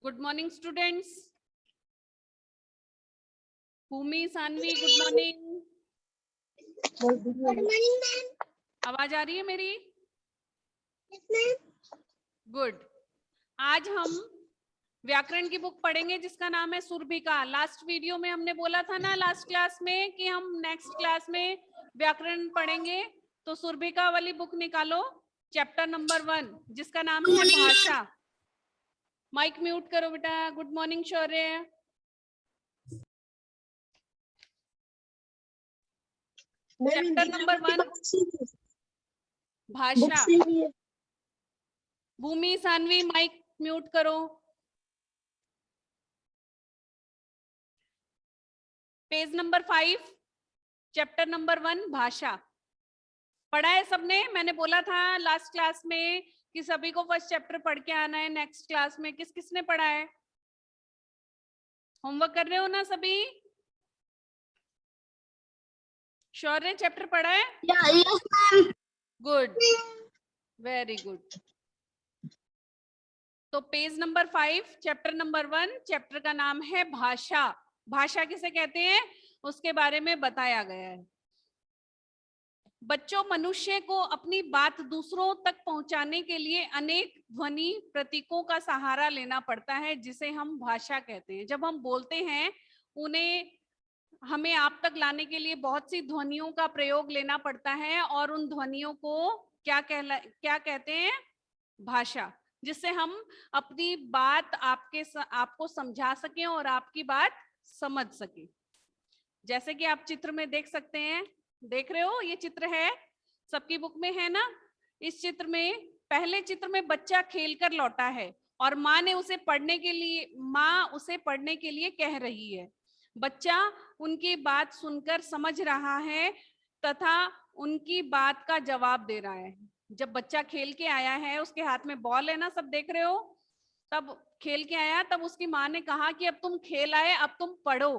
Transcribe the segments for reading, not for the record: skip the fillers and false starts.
Good morning students. Bhoomi, Saanvi, good morning. Good morning ma'am. आवाज आ रही है मेरी? Yes ma'am. गुड। आज हम व्याकरण की बुक पढ़ेंगे जिसका नाम है सुरभिका। लास्ट वीडियो में हमने बोला था ना, लास्ट क्लास में, कि हम नेक्स्ट क्लास में व्याकरण पढ़ेंगे। तो सुरभिका वाली बुक निकालो, चैप्टर नंबर 1 जिसका नाम है भाषा। माइक म्यूट करो बेटा। गुड मॉर्निंग शौर्य। चैप्टर नंबर 1 भाषा। भूमि, सानवी, माइक म्यूट करो। पेज नंबर 5, चैप्टर नंबर 1 भाषा। पढ़ा है सबने? मैंने बोला था लास्ट क्लास में कि सभी को फर्स्ट चैप्टर पढ़ के आना है नेक्स्ट क्लास में। किस किसने पढ़ा है? होमवर्क कर रहे हो ना सभी? शौर्य चैप्टर पढ़ा है? Yes ma'am. Good, very good. तो page number 5, chapter number 1, chapter का नाम है भाषा। भाषा किसे कहते हैं उसके बारे में बताया गया है। बच्चों, मनुष्य को अपनी बात दूसरों तक पहुंचाने के लिए अनेक ध्वनि प्रतीकों का सहारा लेना पड़ता है, जिसे हम भाषा कहते हैं। जब हम बोलते हैं, उन्हें हमें आप तक लाने के लिए बहुत सी ध्वनियों का प्रयोग लेना पड़ता है, और उन ध्वनियों को क्या कहते हैं? भाषा। जिससे हम अपनी बात आपको समझा सकें और आपकी बात समझ सकें। जैसे कि आप चित्र में देख सकते हैं, देख रहे हो, ये चित्र है, सबकी बुक में है ना। इस चित्र में, पहले चित्र में बच्चा खेलकर लौटा है और माँ उसे पढ़ने के लिए कह रही है। बच्चा उनकी बात सुनकर समझ रहा है तथा उनकी बात का जवाब दे रहा है। जब बच्चा खेल के आया है, उसके हाथ में बॉल है ना, सब देख रहे हो, तब खेल के आया, तब उसकी माँ ने कहा कि अब तुम खेल आए, अब तुम पढ़ो।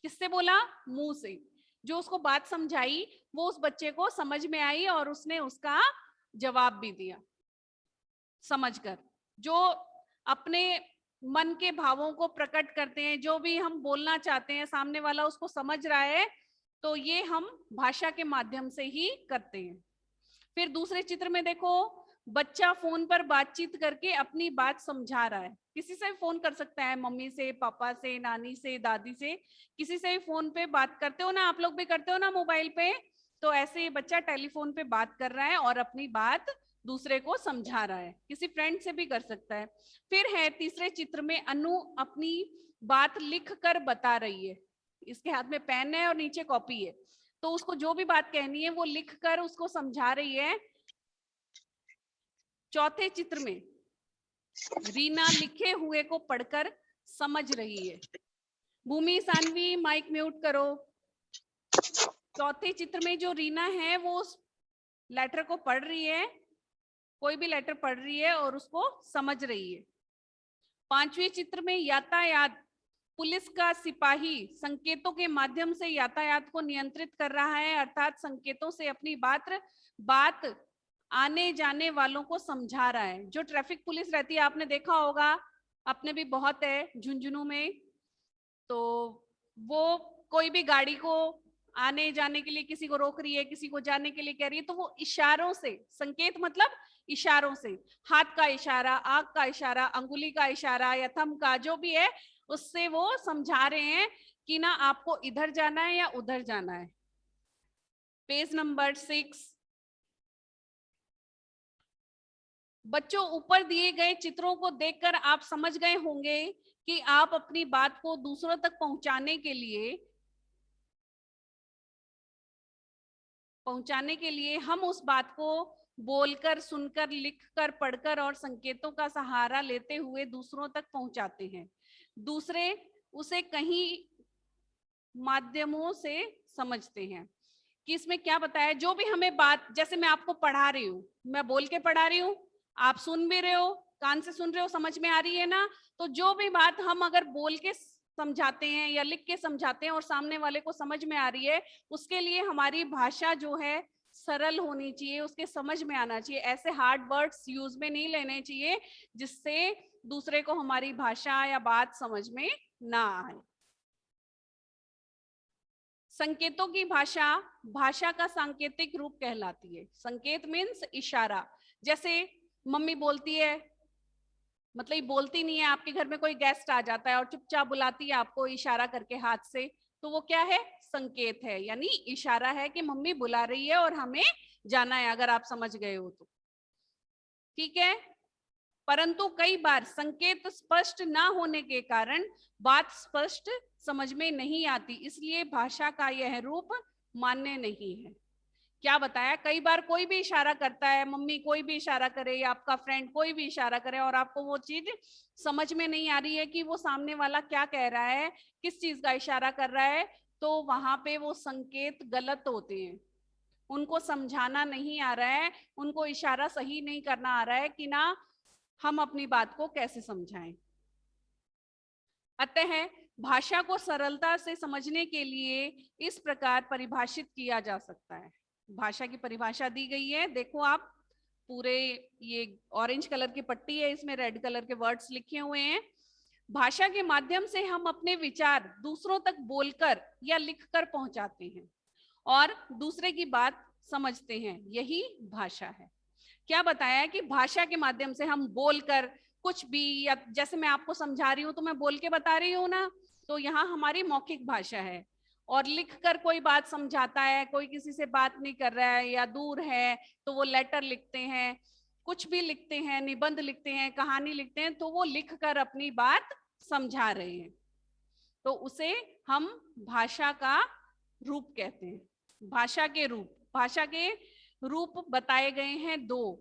किससे बोला? मुंह से। जो उसको बात समझाई वो उस बच्चे को समझ में आई और उसने उसका जवाब भी दिया समझकर। जो अपने मन के भावों को प्रकट करते हैं, जो भी हम बोलना चाहते हैं, सामने वाला उसको समझ रहा है, तो ये हम भाषा के माध्यम से ही करते हैं। फिर दूसरे चित्र में देखो, बच्चा फोन पर बातचीत करके अपनी बात समझा रहा है। किसी से भी फोन कर सकता है, मम्मी से, पापा से, नानी से, दादी से, किसी से भी फोन पे बात करते हो ना, आप लोग भी करते हो ना मोबाइल पे। तो ऐसे ही बच्चा टेलीफोन पे बात कर रहा है और अपनी बात दूसरे को समझा रहा है। किसी फ्रेंड से भी कर सकता है। फिर है तीसरे चित्र में, अनु अपनी बात लिख कर बता रही है। इसके हाथ में पेन है और नीचे कॉपी है, तो उसको जो भी बात कहनी है वो लिख कर उसको समझा रही है। चौथे चित्र में रीना लिखे हुए को पढ़कर समझ रही है। भूमि, सानवी, माइक म्यूट करो। चौथे चित्र में जो रीना है वो उस लेटर को पढ़ रही है, कोई भी लेटर पढ़ रही है और उसको समझ रही है। पांचवें चित्र में यातायात, पुलिस का सिपाही संकेतों के माध्यम से यातायात को नियंत्रित कर रहा है, अर्थात संकेतों से अपनी बात आने जाने वालों को समझा रहा है। जो ट्रैफिक पुलिस रहती है, आपने देखा होगा, अपने भी बहुत है झुंझुनू में, तो वो कोई भी गाड़ी को आने जाने के लिए किसी को रोक रही है, किसी को जाने के लिए कह रही है, तो वो इशारों से, संकेत मतलब इशारों से, हाथ का इशारा, आंख का इशारा, अंगुली का इशारा या थंब का, जो भी है, उससे वो समझा रहे हैं कि ना आपको इधर जाना है या उधर जाना है। Page number 6। बच्चों, ऊपर दिए गए चित्रों को देखकर आप समझ गए होंगे कि आप अपनी बात को दूसरों तक पहुंचाने के लिए हम उस बात को बोलकर, सुनकर, लिखकर, पढ़कर और संकेतों का सहारा लेते हुए दूसरों तक पहुंचाते हैं। दूसरे उसे कहीं माध्यमों से समझते हैं। कि इसमें क्या बताया, जो भी हमें बात, जैसे मैं आपको पढ़ा रही हूँ, मैं बोल के पढ़ा रही हूँ, आप सुन भी रहे हो, कान से सुन रहे हो, समझ में आ रही है ना। तो जो भी बात हम अगर बोल के समझाते हैं या लिख के समझाते हैं और सामने वाले को समझ में आ रही है, उसके लिए हमारी भाषा जो है सरल होनी चाहिए, उसके समझ में आना चाहिए। ऐसे हार्ड वर्ड्स यूज में नहीं लेने चाहिए जिससे दूसरे को हमारी भाषा या बात समझ में ना आए। संकेतों की भाषा भाषा का सांकेतिक रूप कहलाती है। संकेत मीन्स इशारा। जैसे मम्मी बोलती है, मतलब ये बोलती नहीं है, आपके घर में कोई गेस्ट आ जाता है और चुपचाप बुलाती है आपको इशारा करके हाथ से, तो वो क्या है? संकेत है, यानी इशारा है कि मम्मी बुला रही है और हमें जाना है, अगर आप समझ गए हो तो। ठीक है। परंतु कई बार संकेत स्पष्ट ना होने के कारण बात स्पष्ट समझ में नहीं आती, इसलिए भाषा का यह रूप मान्य नहीं है। क्या बताया? कई बार कोई भी इशारा करता है, मम्मी कोई भी इशारा करे या आपका फ्रेंड कोई भी इशारा करे और आपको वो चीज समझ में नहीं आ रही है कि वो सामने वाला क्या कह रहा है, किस चीज का इशारा कर रहा है, तो वहां पे वो संकेत गलत होते हैं। उनको समझाना नहीं आ रहा है, उनको इशारा सही नहीं करना आ रहा है कि ना हम अपनी बात को कैसे समझाएं। अतः भाषा को सरलता से समझने के लिए इस प्रकार परिभाषित किया जा सकता है। भाषा की परिभाषा दी गई है, देखो आप, पूरे ये ऑरेंज कलर की पट्टी है, इसमें रेड कलर के वर्ड्स लिखे हुए हैं। भाषा के माध्यम से हम अपने विचार दूसरों तक बोलकर या लिखकर पहुंचाते हैं और दूसरे की बात समझते हैं, यही भाषा है। क्या बताया कि भाषा के माध्यम से हम बोलकर कुछ भी, या जैसे मैं आपको समझा रही हूँ तो मैं बोल के बता रही हूँ ना, तो यहाँ हमारी मौखिक भाषा है। और लिखकर कोई बात समझाता है, कोई किसी से बात नहीं कर रहा है या दूर है तो वो लेटर लिखते हैं, कुछ भी लिखते हैं, निबंध लिखते हैं, कहानी लिखते हैं, तो वो लिखकर अपनी बात समझा रहे हैं, तो उसे हम भाषा का रूप कहते हैं। भाषा के रूप, भाषा के रूप बताए गए हैं दो,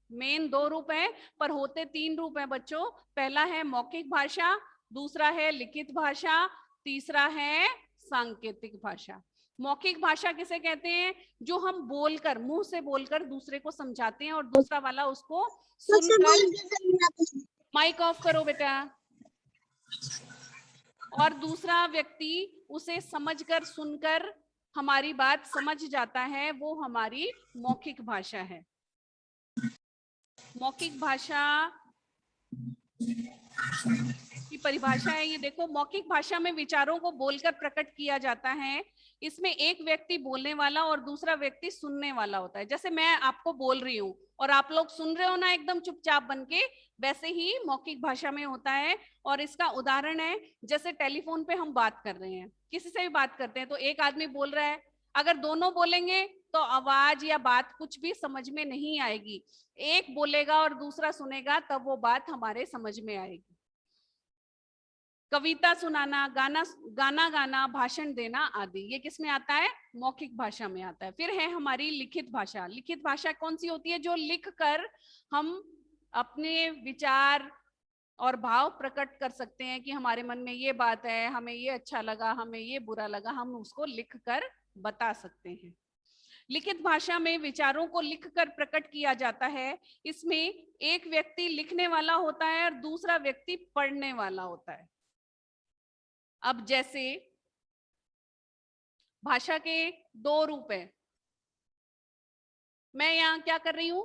मेन दो रूप है, पर होते तीन रूप है बच्चों। पहला है मौखिक भाषा, दूसरा है लिखित भाषा, तीसरा है सांकेतिक भाषा। मौखिक भाषा किसे कहते हैं? जो हम बोलकर, मुंह से बोलकर दूसरे को समझाते हैं और दूसरा वाला उसको सुनकर, माइक ऑफ करो बेटा, और दूसरा व्यक्ति उसे समझकर, सुनकर हमारी बात समझ जाता है, वो हमारी मौखिक भाषा है। मौखिक भाषा की परिभाषा है ये, देखो, मौखिक भाषा में विचारों को बोलकर प्रकट किया जाता है। इसमें एक व्यक्ति बोलने वाला और दूसरा व्यक्ति सुनने वाला होता है। जैसे मैं आपको बोल रही हूँ और आप लोग सुन रहे हो ना एकदम चुपचाप बन के, वैसे ही मौखिक भाषा में होता है। और इसका उदाहरण है, जैसे टेलीफोन पे हम बात कर रहे हैं, किसी से भी बात करते हैं, तो एक आदमी बोल रहा है, अगर दोनों बोलेंगे तो आवाज या बात कुछ भी समझ में नहीं आएगी। एक बोलेगा और दूसरा सुनेगा, तब वो बात हमारे समझ में आएगी। कविता सुनाना, गाना गाना, भाषण देना आदि, ये किस में आता है? मौखिक भाषा में आता है। फिर है हमारी लिखित भाषा। लिखित भाषा कौन सी होती है? जो लिख कर हम अपने विचार और भाव प्रकट कर सकते हैं कि हमारे मन में ये बात है, हमें ये अच्छा लगा, हमें ये बुरा लगा, हम उसको लिख कर बता सकते हैं। लिखित भाषा में विचारों को लिखकर प्रकट किया जाता है। इसमें एक व्यक्ति लिखने वाला होता है और दूसरा व्यक्ति पढ़ने वाला होता है। अब जैसे भाषा के दो रूप है, मैं यहाँ क्या कर रही हूं?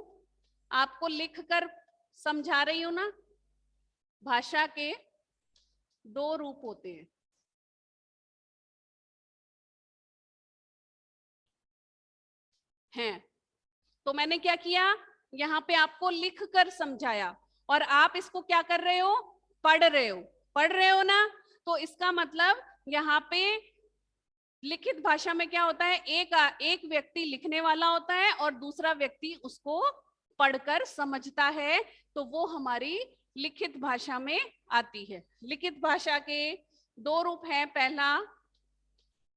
आपको लिखकर समझा रही हूं ना। भाषा के दो रूप होते हैं, तो मैंने क्या किया? यहाँ पे आपको लिख कर समझाया और आप इसको क्या कर रहे हो? पढ़ रहे हो। पढ़ रहे हो ना, तो इसका मतलब यहाँ पे लिखित भाषा में क्या होता है? एक व्यक्ति लिखने वाला होता है और दूसरा व्यक्ति उसको पढ़कर समझता है, तो वो हमारी लिखित भाषा में आती है। लिखित भाषा के दो रूप हैं, पहला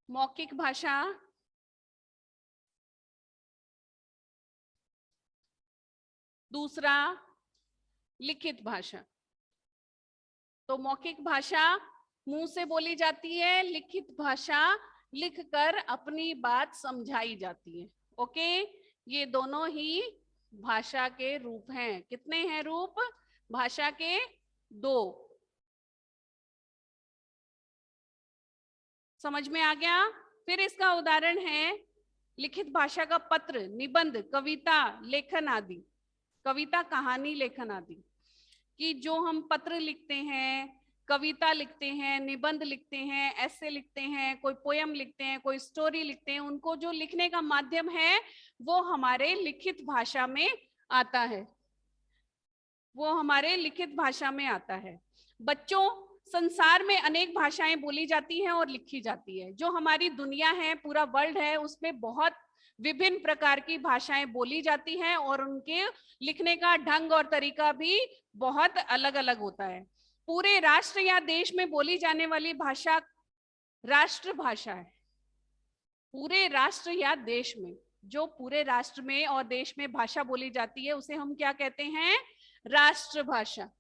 मौखिक भाषा, दूसरा लिखित भाषा। तो मौखिक भाषा मुंह से बोली जाती है, लिखित भाषा लिखकर अपनी बात समझाई जाती है। ओके, ये दोनों ही भाषा के रूप हैं। कितने हैं रूप? भाषा के दो। समझ में आ गया? फिर इसका उदाहरण है लिखित भाषा का पत्र, निबंध, कविता लेखन आदि, कविता कहानी लेखन आदि, कि जो हम पत्र लिखते हैं, कविता लिखते हैं, निबंध लिखते हैं, ऐसे लिखते हैं, कोई पोयम लिखते हैं, कोई स्टोरी लिखते हैं, उनको जो लिखने का माध्यम है वो हमारे लिखित भाषा में आता है, वो हमारे लिखित भाषा में आता है। बच्चों, संसार में अनेक भाषाएं बोली जाती हैं और लिखी जाती है। जो हमारी दुनिया है, पूरा वर्ल्ड है, उसमें बहुत विभिन्न प्रकार की भाषाएं बोली जाती हैं और उनके लिखने का ढंग और तरीका भी बहुत अलग अलग होता है। पूरे राष्ट्र या देश में बोली जाने वाली भाषा राष्ट्रभाषा है। पूरे राष्ट्र या देश में, जो पूरे राष्ट्र में और देश में भाषा बोली जाती है उसे हम क्या कहते हैं? राष्ट्रभाषा।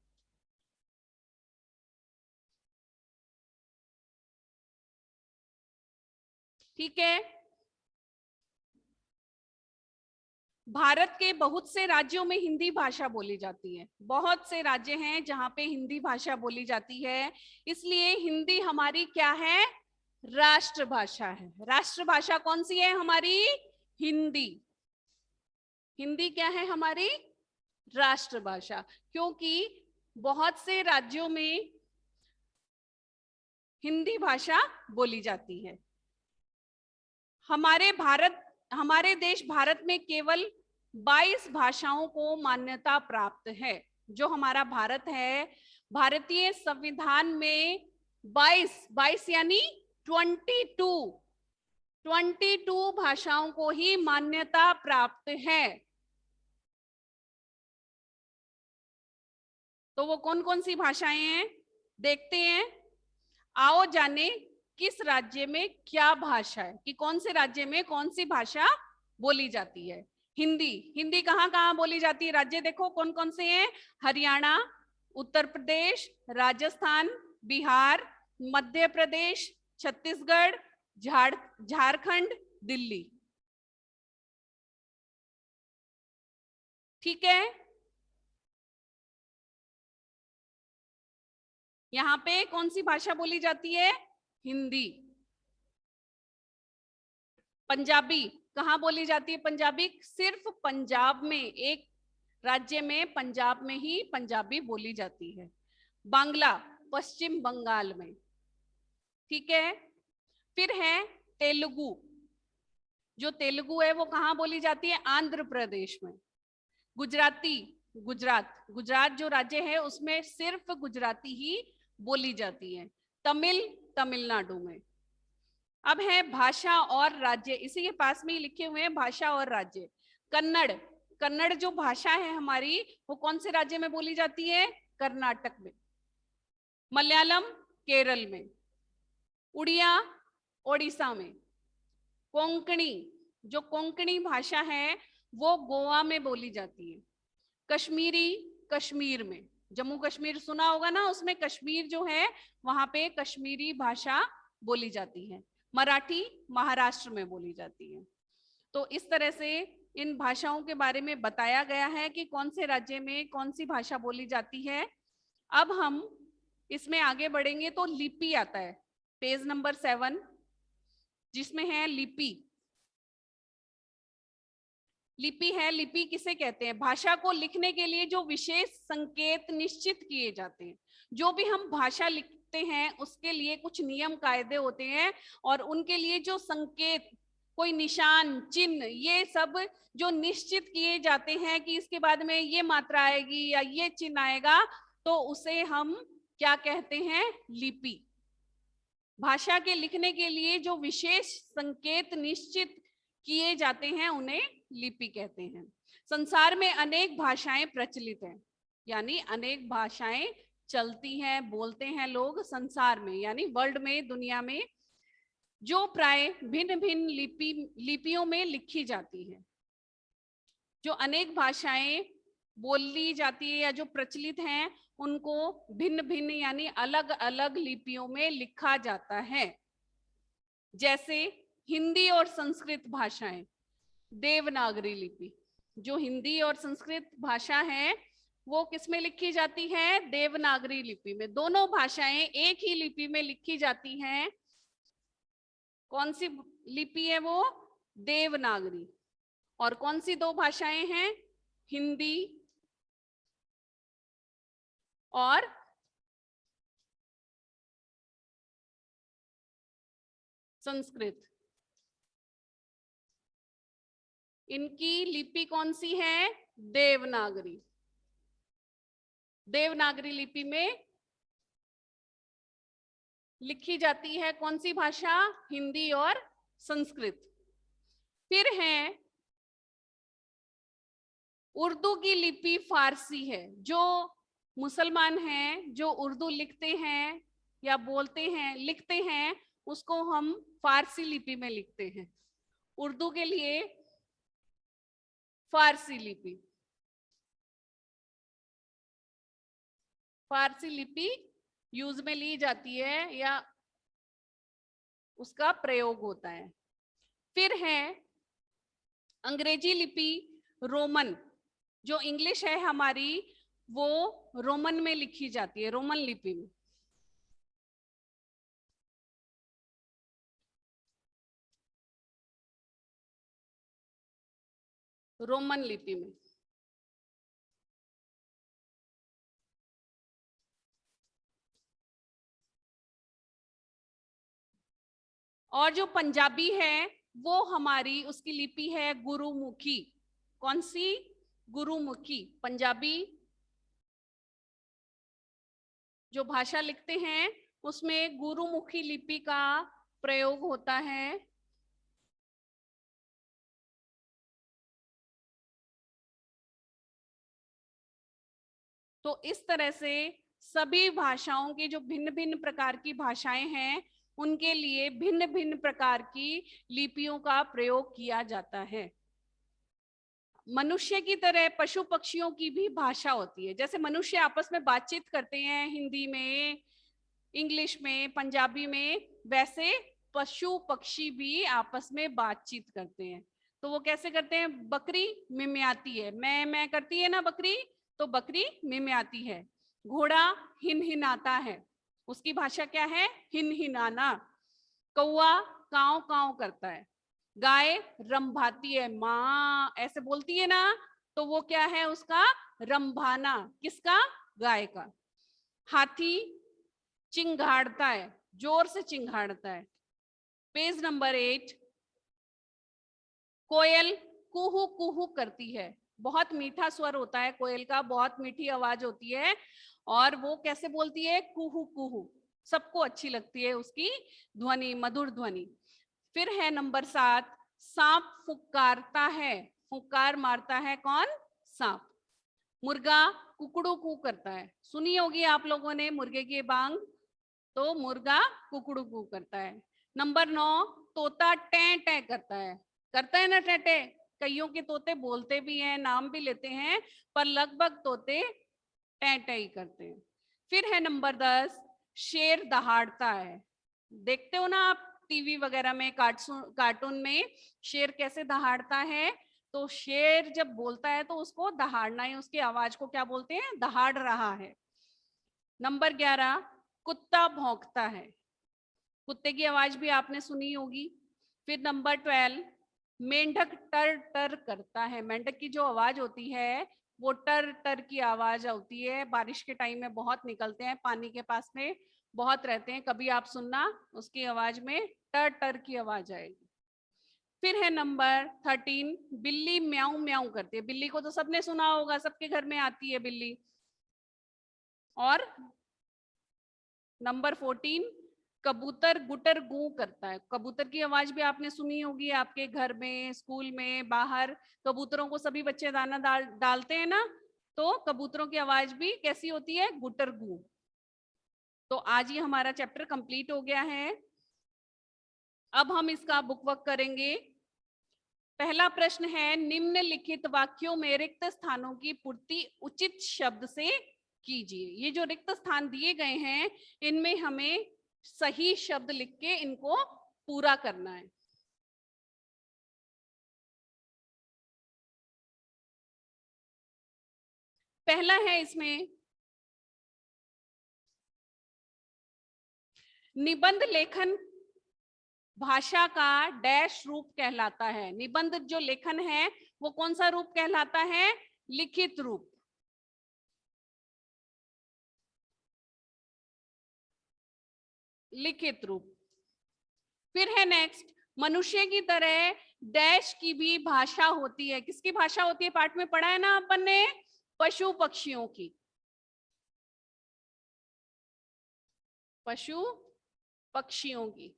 ठीक है। भारत के बहुत से राज्यों में हिंदी भाषा बोली जाती है। बहुत से राज्य हैं जहां पे हिंदी भाषा बोली जाती है, इसलिए हिंदी हमारी क्या है? राष्ट्रभाषा है। राष्ट्रभाषा कौन सी है हमारी? हिंदी। हिंदी क्या है हमारी? राष्ट्रभाषा। क्योंकि बहुत से राज्यों में हिंदी भाषा बोली जाती है। हमारे देश भारत में केवल 22 भाषाओं को मान्यता प्राप्त है। जो हमारा भारत है, भारतीय संविधान में 22 यानी 22 भाषाओं को ही मान्यता प्राप्त है। तो वो कौन कौन सी भाषाएं हैं देखते हैं। आओ जाने किस राज्य में क्या भाषा है, कि कौन से राज्य में कौन सी भाषा बोली जाती है। हिंदी। हिंदी कहाँ कहाँ बोली जाती है? राज्य देखो कौन कौन से हैं। हरियाणा, उत्तर प्रदेश, राजस्थान, बिहार, मध्य प्रदेश, छत्तीसगढ़, झारखंड, दिल्ली। ठीक है। यहाँ पे कौन सी भाषा बोली जाती है? हिंदी। पंजाबी कहाँ बोली जाती है? पंजाबी सिर्फ पंजाब में, एक राज्य में, पंजाब में ही पंजाबी बोली जाती है। बांग्ला पश्चिम बंगाल में। ठीक है। फिर है तेलुगु। जो तेलुगु है वो कहाँ बोली जाती है? आंध्र प्रदेश में। गुजराती, गुजरात जो राज्य है उसमें सिर्फ गुजराती ही बोली जाती है। तमिल तमिलनाडु में। अब है भाषा और राज्य, इसी के पास में ही लिखे हुए हैं भाषा और राज्य। कन्नड़ जो भाषा है हमारी, वो कौन से राज्य में बोली जाती है? कर्नाटक में। मलयालम केरल में। उड़िया ओडिशा में। कोंकणी, जो कोंकणी भाषा है वो गोवा में बोली जाती है। कश्मीरी कश्मीर में, जम्मू कश्मीर सुना होगा ना, उसमें कश्मीर जो है वहां पे कश्मीरी भाषा बोली जाती है। मराठी महाराष्ट्र में बोली जाती है। तो इस तरह से इन भाषाओं के बारे में बताया गया है कि कौन से राज्य में कौन सी भाषा बोली जाती है। अब हम इसमें आगे बढ़ेंगे तो लिपि आता है, पेज नंबर 7, जिसमें है लिपि। लिपि है, लिपि किसे कहते हैं? भाषा को लिखने के लिए जो विशेष संकेत निश्चित किए जाते हैं। जो भी हम भाषा लिखते हैं उसके लिए कुछ नियम कायदे होते हैं और उनके लिए जो संकेत, कोई निशान, चिन्ह, ये सब जो निश्चित किए जाते हैं कि इसके बाद में ये मात्रा आएगी या ये चिन्ह आएगा, तो उसे हम क्या कहते हैं? लिपि। भाषा के लिखने के लिए जो विशेष संकेत निश्चित किए जाते हैं उन्हें लिपि कहते हैं। संसार में अनेक भाषाएं प्रचलित हैं, यानी अनेक भाषाएं चलती हैं, बोलते हैं लोग संसार में, यानी वर्ल्ड में, दुनिया में, जो प्राय भिन्न भिन्न लिपियों में लिखी जाती है। जो अनेक भाषाएं बोली जाती है या जो प्रचलित हैं उनको भिन्न भिन्न यानी अलग अलग लिपियों में लिखा जाता है। जैसे हिंदी और संस्कृत भाषाएं, देवनागरी लिपि। जो हिंदी और संस्कृत भाषा है वो किसमें लिखी जाती है? देवनागरी लिपि में। दोनों भाषाएं एक ही लिपि में लिखी जाती हैं। कौन सी लिपि है वो? देवनागरी। और कौन सी दो भाषाएं हैं? हिंदी और संस्कृत। इनकी लिपि कौन सी है? देवनागरी। देवनागरी लिपि में लिखी जाती है कौन सी भाषा? हिंदी और संस्कृत। फिर है उर्दू की लिपि फारसी है। जो मुसलमान हैं जो उर्दू लिखते हैं या बोलते हैं, लिखते हैं, उसको हम फारसी लिपि में लिखते हैं। उर्दू के लिए फारसी लिपि, फारसी लिपि यूज में ली जाती है या उसका प्रयोग होता है। फिर है अंग्रेजी लिपि रोमन। जो इंग्लिश है हमारी वो रोमन में लिखी जाती है, रोमन लिपि में। रोमन लिपि में। और जो पंजाबी है वो हमारी, उसकी लिपि है गुरुमुखी। कौन सी? गुरुमुखी। पंजाबी जो भाषा लिखते हैं उसमें गुरुमुखी लिपि का प्रयोग होता है। तो इस तरह से सभी भाषाओं की जो भिन्न भिन्न प्रकार की भाषाएं हैं उनके लिए भिन्न भिन्न प्रकार की लिपियों का प्रयोग किया जाता है। मनुष्य की तरह पशु पक्षियों की भी भाषा होती है। जैसे मनुष्य आपस में बातचीत करते हैं हिंदी में, इंग्लिश में, पंजाबी में, वैसे पशु पक्षी भी आपस में बातचीत करते हैं। तो वो कैसे करते हैं? बकरी मिमियाती है, मैं करती है ना बकरी, तो बकरी मिमियाती है। घोड़ा हिनहिनाता है, उसकी भाषा क्या है? हिनहिनाना। कौआ काव काव करता है। गाय रंभाती है, माँ ऐसे बोलती है ना, तो वो क्या है? उसका रंभाना। किसका? गाय का। हाथी चिंघाड़ता है, जोर से चिंघाड़ता है। Page number 8। कोयल कुहू कुहू करती है। बहुत मीठा स्वर होता है कोयल का, बहुत मीठी आवाज होती है। और वो कैसे बोलती है? कुहू कुहू। सबको अच्छी लगती है उसकी ध्वनि, मधुर ध्वनि। फिर है नंबर 7, सांप फुकारता है। फुकार मारता है कौन? सांप। मुर्गा कुकड़ू कू करता है। सुनी होगी आप लोगों ने मुर्गे की बांग, तो मुर्गा कुकड़ू कू करता है। नंबर 9, तोता टे टे करता है ना टे टे। कईयों के तोते बोलते भी हैं, नाम भी लेते हैं, पर लगभग तोते टे टे ही करते हैं। फिर है नंबर 10, शेर दहाड़ता है। देखते हो ना आप टीवी वगैरह में, कार्टून में शेर कैसे दहाड़ता है। तो शेर जब बोलता है तो उसको दहाड़ना है, उसकी आवाज को क्या बोलते हैं? दहाड़ रहा है। नंबर 11, कुत्ता भौंकता है। कुत्ते की आवाज भी आपने सुनी होगी। फिर नंबर 12, मेंढक टर टर करता है। मेंढक की जो आवाज होती है वो टर टर की आवाज होती है। बारिश के टाइम में बहुत निकलते हैं, पानी के पास में बहुत रहते हैं, कभी आप सुनना उसकी आवाज में टर टर की आवाज आएगी। फिर है नंबर 13, बिल्ली म्याऊ म्याऊ करती है। बिल्ली को तो सबने सुना होगा, सबके घर में आती है बिल्ली। और नंबर 14, कबूतर गुटर गू करता है। कबूतर की आवाज भी आपने सुनी होगी, आपके घर में, स्कूल में, बाहर कबूतरों को सभी बच्चे दाना डालते हैं ना, तो कबूतरों की आवाज भी कैसी होती है? गुटर गू। तो आज ही हमारा चैप्टर कंप्लीट हो गया है। अब हम इसका बुक वर्क करेंगे। पहला प्रश्न है, निम्नलिखित वाक्यों में रिक्त स्थानों की पूर्ति उचित शब्द से कीजिए। ये जो रिक्त स्थान दिए गए हैं इनमें हमें सही शब्द लिख के इनको पूरा करना है। पहला है इसमें, निबंध लेखन भाषा का डैश रूप कहलाता है। निबंध जो लेखन है वो कौन सा रूप कहलाता है? लिखित रूप। लिखित रूप। फिर है नेक्स्ट, मनुष्य की तरह डैश की भी भाषा होती है। किसकी भाषा होती है? पाठ में पढ़ा है ना अपन ने, पशु पक्षियों की। पशु पक्षियों की।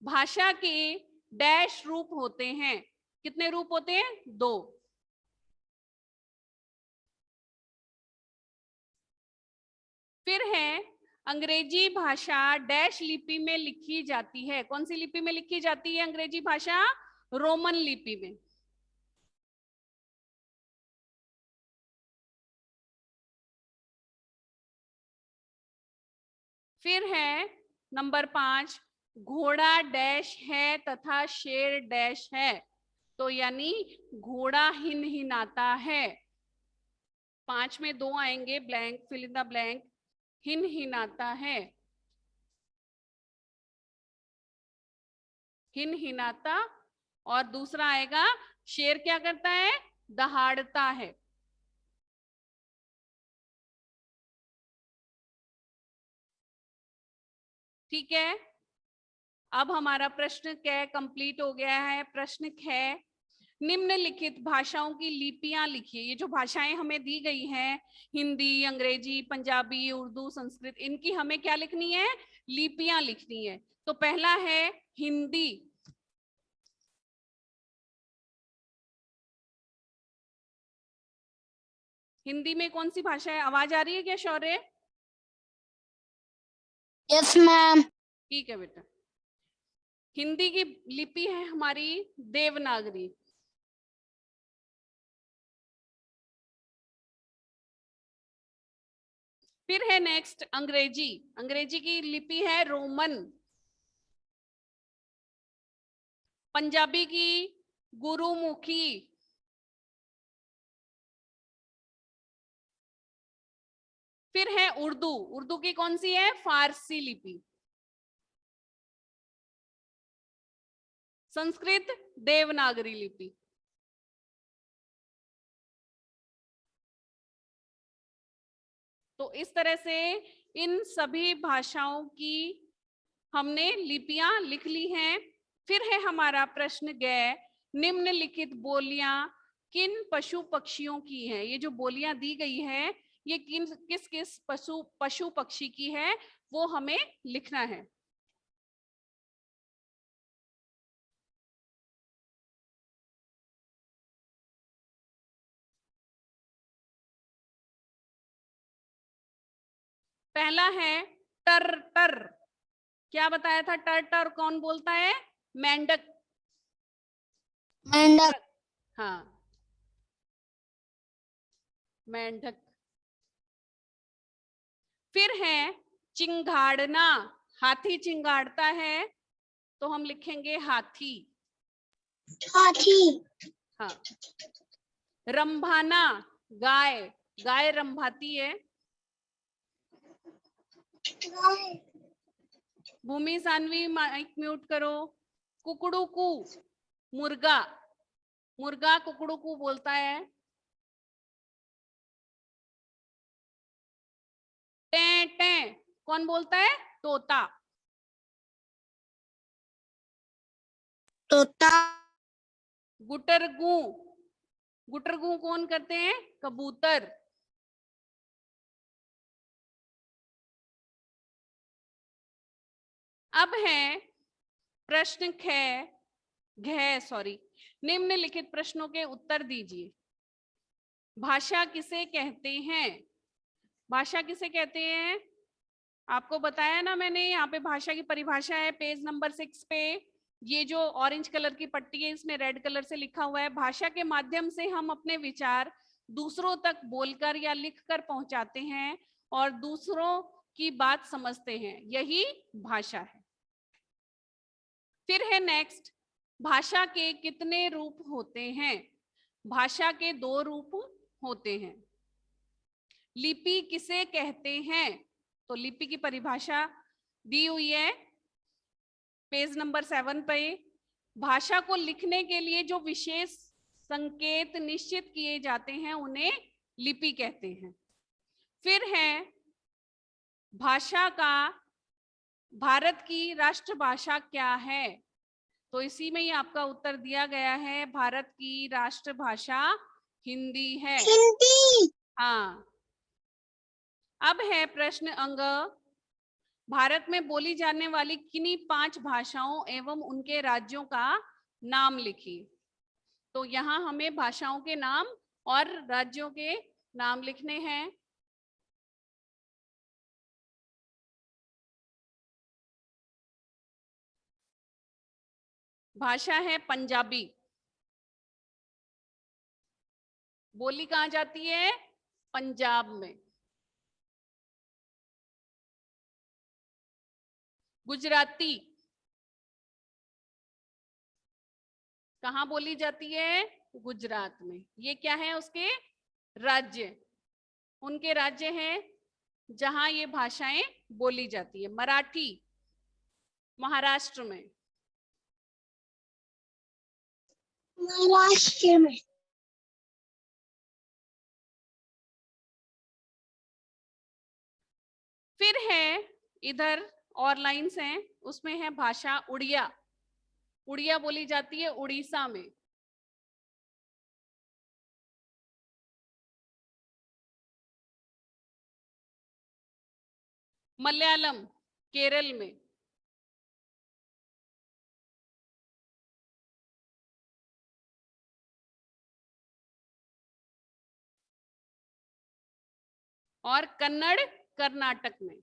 भाषा के डैश रूप होते हैं। कितने रूप होते हैं? 2। फिर है अंग्रेजी भाषा डैश लिपि में लिखी जाती है। कौन सी लिपि में लिखी जाती है अंग्रेजी भाषा? रोमन लिपि में। फिर है नंबर 5, घोड़ा डैश है तथा शेर डैश है। तो यानी घोड़ा हिनहिनाता है। 5 में 2 आएंगे, blank, fill in the blank. हिनहिनाता है, हिनहिनाता। और दूसरा आएगा, शेर क्या करता है? दहाड़ता है। ठीक है, अब हमारा प्रश्न क कंप्लीट हो गया है। प्रश्न ख, निम्नलिखित भाषाओं की लिपियां लिखिए। ये जो भाषाएं हमें दी गई हैं, हिंदी, अंग्रेजी, पंजाबी, उर्दू, संस्कृत, इनकी हमें क्या लिखनी है? लिपियां लिखनी है। तो पहला है हिंदी। हिंदी में कौन सी भाषा है? आवाज आ रही है क्या शौर्य? Yes ma'am. ठीक है बेटा। हिंदी की लिपि है हमारी देवनागरी। फिर है नेक्स्ट अंग्रेजी। अंग्रेजी की लिपि है रोमन। पंजाबी की गुरुमुखी। फिर है उर्दू। उर्दू की कौन सी है? फारसी लिपि। संस्कृत देवनागरी लिपि। तो इस तरह से इन सभी भाषाओं की हमने लिपियां लिख ली हैं। फिर है हमारा प्रश्न ग, निम्नलिखित बोलियां किन पशु पक्षियों की है? ये जो बोलियां दी गई है ये किस किस पशु पक्षी की है, वो हमें लिखना है। पहला है टर टर। क्या बताया था? टर टर कौन बोलता है? मेंढक। मेंढक। हाँ, मेंढक। फिर है चिंगाड़ना। हाथी चिंगाड़ता है तो हम लिखेंगे हाथी। हाथी। हाँ। रंभाना, गाय। गाय रंभाती है। भूमि सानवी माइक म्यूट करो। कुकड़ूकू, मुर्गा। मुर्गा कुकड़ूकू बोलता है। टे टे कौन बोलता है? तोता। तोता। गुटरगू, गुटरगू कौन करते हैं? कबूतर। अब है प्रश्न सॉरी, निम्नलिखित प्रश्नों के उत्तर दीजिए। भाषा किसे कहते हैं? भाषा किसे कहते हैं? आपको बताया ना मैंने, यहाँ पे भाषा की परिभाषा है पेज नंबर 6 पे। ये जो ऑरेंज कलर की पट्टी है इसमें रेड कलर से लिखा हुआ है, भाषा के माध्यम से हम अपने विचार दूसरों तक बोलकर या लिखकर पहुंचाते हैं और दूसरों की बात समझते हैं, यही भाषा है। फिर है नेक्स्ट, भाषा के कितने रूप होते हैं? भाषा के 2 रूप होते हैं। लिपि किसे कहते हैं? तो लिपि की परिभाषा दी हुई है पेज नंबर 7 पे। भाषा को लिखने के लिए जो विशेष संकेत निश्चित किए जाते हैं उन्हें लिपि कहते हैं। फिर है भाषा का भारत की राष्ट्रभाषा क्या है? तो इसी में ही आपका उत्तर दिया गया है, भारत की राष्ट्रभाषा हिंदी है। हिंदी। हाँ। अब है प्रश्न अंग, भारत में बोली जाने वाली किन्हीं 5 भाषाओं एवं उनके राज्यों का नाम लिखिए। तो यहाँ हमें भाषाओं के नाम और राज्यों के नाम लिखने हैं। भाषा है पंजाबी, बोली कहाँ जाती है? पंजाब में। गुजराती कहाँ बोली जाती है? गुजरात में। ये क्या है उसके राज्य? उनके राज्य हैं जहां ये भाषाएं बोली जाती है। मराठी महाराष्ट्र में। महाराष्ट्र में। फिर है इधर और लाइंस हैं, उसमें है भाषा उड़िया। उड़िया बोली जाती है उड़ीसा में। मलयालम केरल में। और कन्नड़ कर्नाटक में।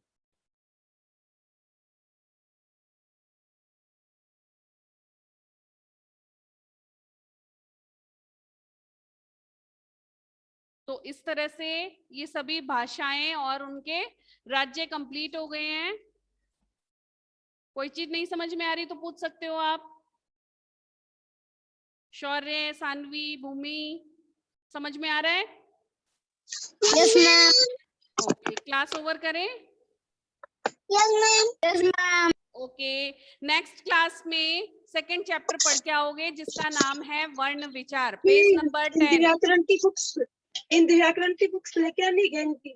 तो इस तरह से ये सभी भाषाएं और उनके राज्य कंप्लीट हो गए हैं। कोई चीज नहीं समझ में आ रही तो पूछ सकते हो आप। शौर्य, सानवी, भूमि, समझ में आ रहा है? Yes ma'am. Okay, class over करें? Yes ma'am. Yes ma'am. Okay, next class में सेकंड चैप्टर पढ़ के आओगे जिसका नाम है वर्ण विचार, पेज नंबर 10। व्याकरण की बुक्स, हिंदी व्याकरण की बुक्स लेके आनी है इनकी।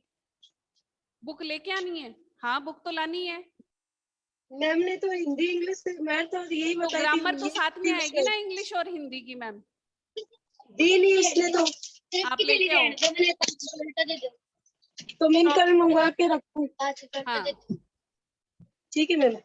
बुक लेके आनी है? हाँ, बुक तो लानी है। मैम ने तो हिंदी इंग्लिश मैं तो यही तो बताई ग्रामर थी, तो साथ में आएगी ना, इंग्लिश और हिंदी की मैम। दी नहीं इसलिए तो आप लेके आओ। मैं इनका भी मंगवा के रखूं। हाँ, ठीक है मैम।